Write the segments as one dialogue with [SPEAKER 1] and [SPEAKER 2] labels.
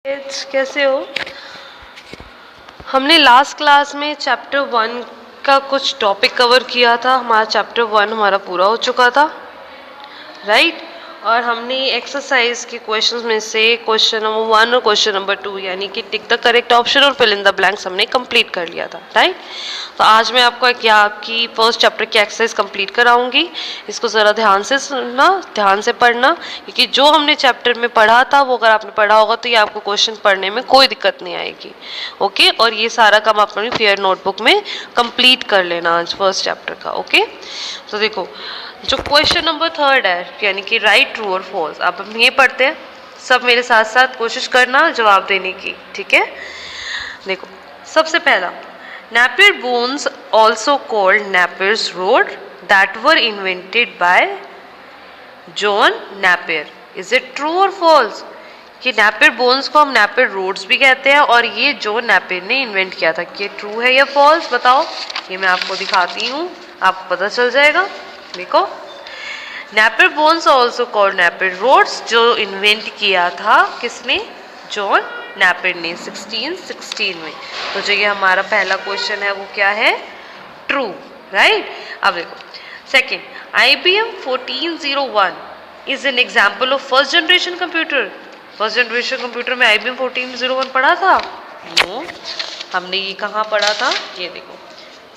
[SPEAKER 1] कैसे हो? हमने लास्ट क्लास में चैप्टर 1 का कुछ टॉपिक कवर किया था। हमारा चैप्टर 1 हमारा पूरा हो चुका था, राइट? और हमने एक्सरसाइज के क्वेश्चंस में से क्वेश्चन नंबर 1 और क्वेश्चन नंबर 2 यानी कि टिक द करेक्ट ऑप्शन और फिल इन द ब्लैंक्स हमने कंप्लीट कर लिया था, राइट? तो आज मैं आपको क्या आपकी फर्स्ट चैप्टर की एक्सरसाइज कंप्लीट कराऊंगी। इसको ज़रा ध्यान से सुनना, ध्यान से पढ़ना, क्योंकि जो हमने चैप्टर में पढ़ा था वो अगर आपने पढ़ा होगा तो ये आपको क्वेश्चन पढ़ने में कोई दिक्कत नहीं आएगी, ओके? और ये सारा काम आप अपनी फेयर नोटबुक में कंप्लीट कर लेना आज फर्स्ट चैप्टर का, ओके? तो देखो, जो क्वेश्चन नंबर 3 है यानी कि राइट, ट्रू और फॉल्स, अब हम ये पढ़ते हैं। सब मेरे साथ साथ कोशिश करना जवाब देने की, ठीक है? देखो, सबसे पहला, Napier bones also called Napier's road that were invented by John Napier. Is it true or false? कि Napier bones को हम Napier roads भी कहते हैं और ये जॉन Napier ने इन्वेंट किया था। कि ट्रू है या फॉल्स बताओ? ये मैं आपको दिखाती हूँ, आपको पता चल जाएगा। देखो, Napier bones also called Napier roads, जो इन्वेंट किया था किसने? जॉन Napier ने 1616 में। तो जो ये हमारा पहला क्वेश्चन है वो क्या है? True, right? अब देखो second, IBM 1401 is an example of first generation computer. First generation computer में IBM 1401 पढ़ा था? नो, हमने ये कहाँ पढ़ा था? ये देखो,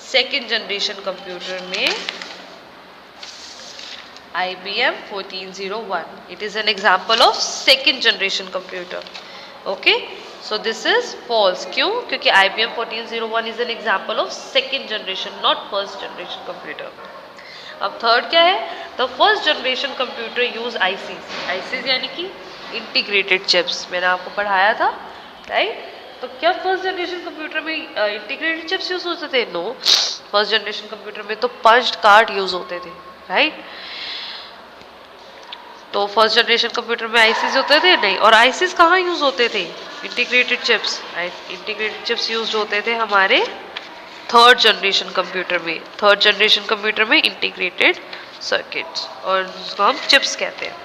[SPEAKER 1] सेकेंड जनरेशन कंप्यूटर में IBM 1401. It is an example of second generation computer. Okay, so this is false. क्यों? क्योंकि IBM 1401 is an example of second generation, not first generation computer. अब थर्ड क्या है? The first generation computer use ICs. ICs यानी कि integrated chips. मैंने आपको पढ़ाया था, राइट? तो क्या फर्स्ट जनरेशन कंप्यूटर में इंटीग्रेटेड चिप्स यूज होते थे? नो, फर्स्ट जनरेशन कंप्यूटर में तो पंच्ड कार्ड यूज होते थे, राइट? तो फर्स्ट जनरेशन कंप्यूटर में आईसीज होते थे? नहीं। और आईसीज कहाँ यूज होते थे? Integrated chips. Integrated chips use होते थे हमारे थर्ड जनरेशन कंप्यूटर में। थर्ड जनरेशन कंप्यूटर में इंटीग्रेटेड सर्किट्स, और जिसको हम चिप्स कहते हैं,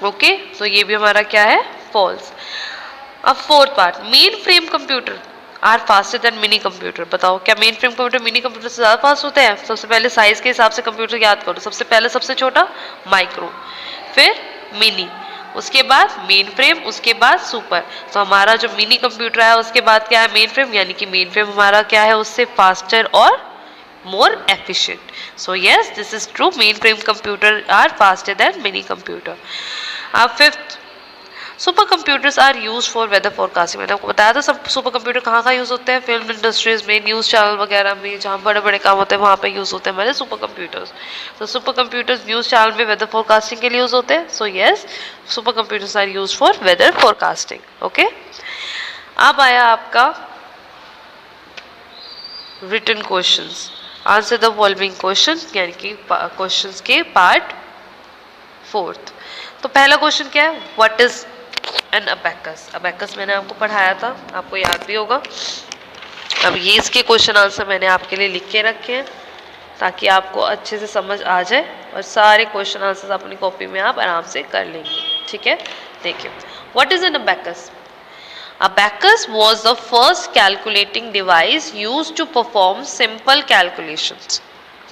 [SPEAKER 1] ओके? तो ये भी हमारा क्या है? फॉल्स। अब fourth part, main frame computer are faster than mini computer. बताओ, क्या main frame computer mini computer से ज़्यादा फास्ट होते हैं? सबसे पहले साइज के हिसाब से कंप्यूटर याद करो। सबसे पहले सबसे छोटा माइक्रो, फिर मिनी, उसके बाद मेन फ्रेम, उसके बाद सुपर। तो हमारा जो मिनी कंप्यूटर है उसके बाद क्या है? मेन फ्रेम, यानी कि मेन फ्रेम हमारा क्या है? उससे फास्टर और more efficient. So yes, this is true, main frame computer are faster than mini computer. अब fifth, super computers are use for weather forecasting. मैंने आपको बताया था सब सुपर कंप्यूटर कहाँ कहाँ यूज होते हैं? फिल्म इंडस्ट्रीज में, न्यूज चैनल वगैरह में, जहाँ बड़े बड़े काम होते हैं वहाँ पे यूज होते हैं हमारे सुपर कंप्यूटर्स। तो सुपर कंप्यूटर्स न्यूज चैनल में वेदर फोरकास्टिंग के लिए यूज होते हैं। So yes, super computers are use for weather forecasting, okay? अब आया आपका written questions. Answer the following question, यानी कि क्वेश्चंस के पार्ट 4। तो पहला क्वेश्चन क्या है? What is an abacus? Abacus मैंने आपको पढ़ाया था, आपको याद भी होगा। अब ये इसके क्वेश्चन आंसर मैंने आपके लिए लिख के रखे हैं ताकि आपको अच्छे से समझ आ जाए और सारे क्वेश्चन आंसर्स अपनी कॉपी में आप आराम से कर लेंगे, ठीक है? देखिए, what is an abacus? Abacus was the first calculating device used to perform simple calculations.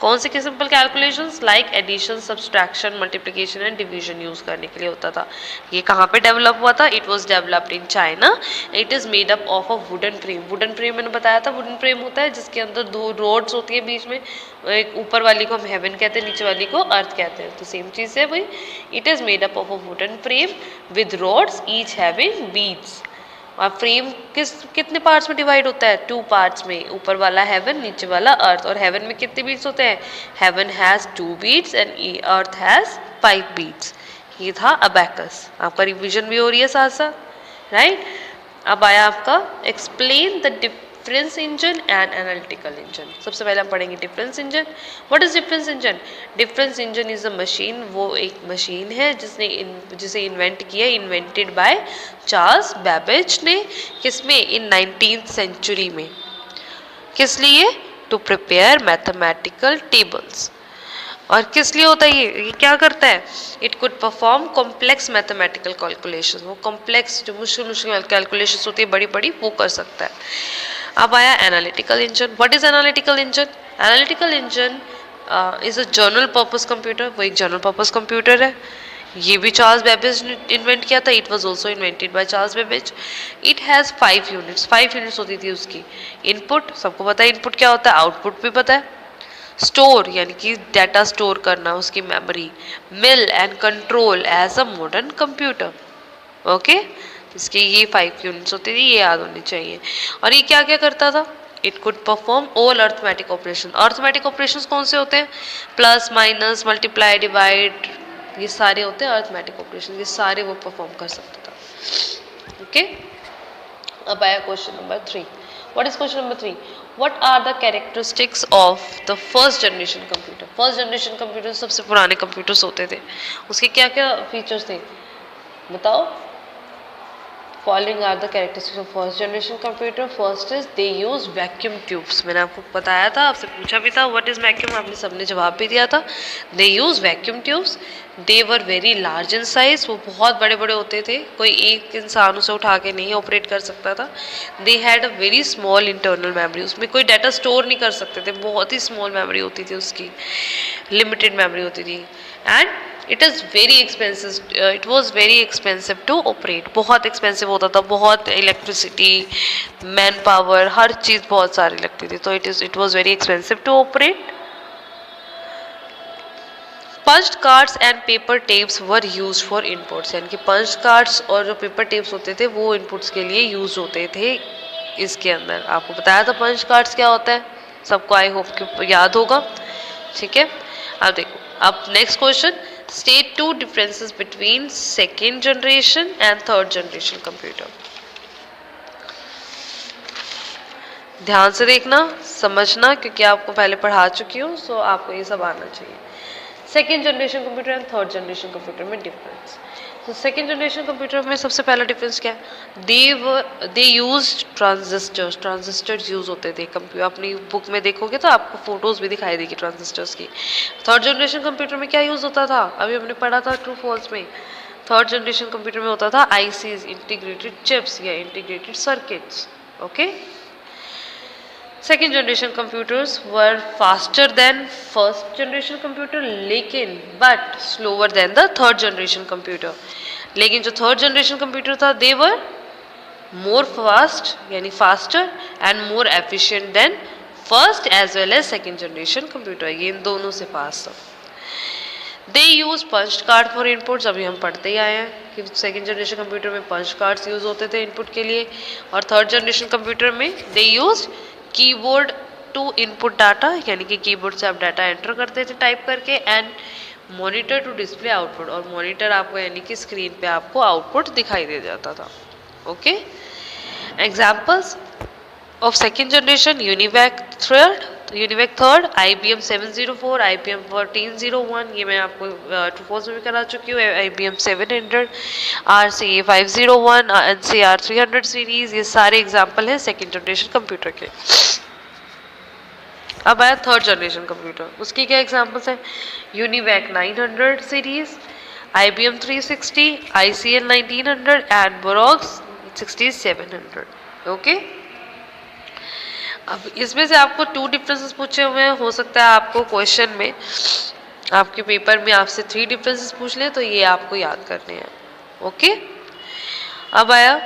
[SPEAKER 1] कौन से simple calculations? Like addition, subtraction, multiplication and division use करने के लिए होता था। ये कहाँ पे डेवलप हुआ था? It was developed in China. It is made up of a wooden frame. Wooden frame मैंने बताया था, वुडन फ्रेम होता है जिसके अंदर दो रोड्स होती है बीच में। एक ऊपर वाली को हम हेवन कहते हैं, नीचे वाली को अर्थ कहते हैं। तो सेम चीज़ है भाई। It is made up of a wooden frame with rods each having beads. और फ्रेम कितने पार्ट्स में डिवाइड होता है? 2 पार्ट्स में, ऊपर वाला हेवन, नीचे वाला अर्थ। और हेवन में कितने बीट्स होते हैं? Heaven has 2 beats and earth has 5 beats. ये था अबैकस। आपका रिवीजन भी हो रही है साथ साथ, राइट? अब आया आपका explain the difference engine and analytical engine. सबसे पहले हम पढ़ेंगे difference engine. What is difference engine? Difference engine is a machine, वो एक मशीन है जिसे इन्वेंट किया, इन्वेंटेड बाय चार्ल्स बैबेज ने। किसमें? इन 19th सेंचुरी में। किस लिए? To prepare mathematical tables. और किस लिए होता है ये क्या करता है? It could perform complex mathematical calculation, वो कॉम्प्लेक्स जो मुश्किल मुश्किल कैलकुलेशन होती है बड़ी बड़ी वो कर सकता है। अब आया analytical engine. What is analytical engine? Analytical engine is a general purpose computer, वो एक जनरल पर्पस कंप्यूटर है। ये भी चार्ल्स बेबेज ने इन्वेंट किया था। It was also invented by Charles Babbage. It has 5 units, 5 units होती थी उसकी। इनपुट सबको पता है इनपुट क्या होता है, आउटपुट भी पता है। स्टोर यानी कि डाटा स्टोर करना, उसकी memory. Mill and control as a modern computer. Okay, इसके ये 5 यूनिट्स होती थी, ये याद होनी चाहिए। और ये क्या क्या करता था? It could perform all arithmetic operation. Arithmetic operations कौन से होते हैं? प्लस, माइनस, मल्टीप्लाई, डिवाइड, ये सारे होते हैं अर्थमेटिक ऑपरेशन, ये सारे वो परफॉर्म कर सकता था। ओके, अब आया question number 3। What is question number 3? What are the characteristics of the first generation computer? First generation computer सबसे पुराने कंप्यूटर्स होते थे, उसके क्या क्या फीचर्स थे बताओ। Following are the characteristics of first generation computer. First is they use vacuum tubes. मैंने आपको बताया था, आपसे पूछा भी था what is vacuum, आपने सबने जवाब भी दिया था। They use vacuum tubes. They were very large in size. वो बहुत बड़े बड़े होते थे, कोई एक इंसान उसे उठा के नहीं ऑपरेट कर सकता था। They had a very small internal memory. उसमें कोई डाटा स्टोर नहीं कर सकते थे, बहुत ही स्मॉल मेमोरी होती थी उसकी, लिमिटेड मेमोरी होती थी। And it is very expensive, it was very expensive to operate, बहुत एक्सपेंसिव होता था, बहुत इलेक्ट्रिसिटी, मैन पावर, हर चीज़ बहुत सारी लगती थी, तो it was very expensive to operate. Punched cards and paper tapes were used for inputs, यानी कि पंच्ड कार्ड्स और जो पेपर टेप्स होते थे वो इनपुट्स के लिए यूज होते थे। इसके अंदर आपको बताया था पंच कार्ड्स क्या होता है, सबको आई होप कि याद होगा। ठीक है, अब देखो, अब next question, state 2 differences between second generation and third generation computer. ध्यान से देखना, समझना, क्योंकि आपको पहले पढ़ा चुकी हूँ, सो आपको ये सब आना चाहिए। Second generation computer and third generation computer में डिफरेंस। तो सेकेंड जनरेशन कंप्यूटर में सबसे पहला डिफरेंस क्या है? दे यूज ट्रांजिस्टर्स, ट्रांजिस्टर्स यूज होते थे कंप्यूटर। अपनी बुक में देखोगे तो आपको फोटोज भी दिखाई देगी ट्रांजिस्टर्स की। थर्ड जनरेशन कंप्यूटर में क्या यूज होता था? अभी हमने पढ़ा था ट्रू फॉल्स में। थर्ड जनरेशन कंप्यूटर में होता था आईसीज, इंटीग्रेटेड चिप्स या integrated circuits. Okay, second generation computers were faster than first generation computer, लेकिन but slower than the third generation computer. लेकिन जो थर्ड जनरेशन कंप्यूटर था दे वर मोर फास्ट, यानी faster and more efficient than first as well as second generation computer. ये इन दोनों से fast था। They use punch card for inputs, अभी हम पढ़ते ही आए हैं कि सेकेंड जनरेशन कंप्यूटर में पंच कार्ड्स यूज होते थे इनपुट के लिए, और थर्ड जनरेशन कंप्यूटर में they use keyboard to input data, यानी कि कीबोर्ड से आप डाटा एंटर करते थे टाइप करके, and monitor to display output, और मॉनिटर आपको यानी कि स्क्रीन पे आपको आउटपुट दिखाई दे जाता था। Okay, examples of second generation, UNIVAC third, IBM 704, IBM 1401, ये मैं आपको ट्रू फॉल्स में भी करा चुकी हूँ, IBM 700, RCA 501, NCR 300 सीरीज, ये सारे एग्जाम्पल हैं सेकेंड जनरेशन कंप्यूटर के। अब आया थर्ड जनरेशन कंप्यूटर, उसकी क्या एग्जाम्पल्स हैं? UNIVAC 900 series, IBM 360, ICL 1900 and Burroughs 6700। Okay, अब इसमें से आपको 2 डिफरेंसेस पूछे हुए हैं, हो सकता है आपको क्वेश्चन में, आपके पेपर में आपसे 3 डिफरेंसेस पूछ लें, तो ये आपको याद करने हैं। ओके, अब आया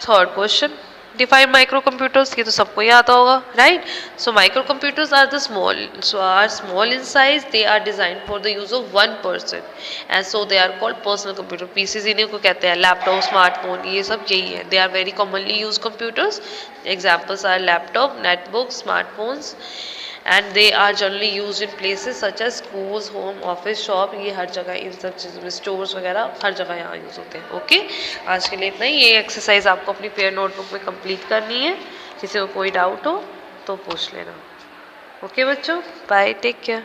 [SPEAKER 1] third question, define microcomputers, ये तो सबको याद होगा, right? So microcomputers are small in size, they are design for the use of one person, and so they are called personal computer. PCs इन्हीं को कहते हैं, लैपटॉप, स्मार्टफोन, ये सब यही है। They are very commonly use computers, examples are laptop, netbook, smartphones, and they are generally use in places such as schools, home, office, shop, ये हर जगह इन सब चीज़ों में, स्टोर्स वगैरह हर जगह यहाँ यूज होते हैं। ओके, आज के लिए इतना ही। ये एक्सरसाइज आपको अपनी पेयर नोटबुक में कंप्लीट करनी है, किसी को कोई डाउट हो तो पूछ लेना। ओके बच्चों, बाय, टेक केयर।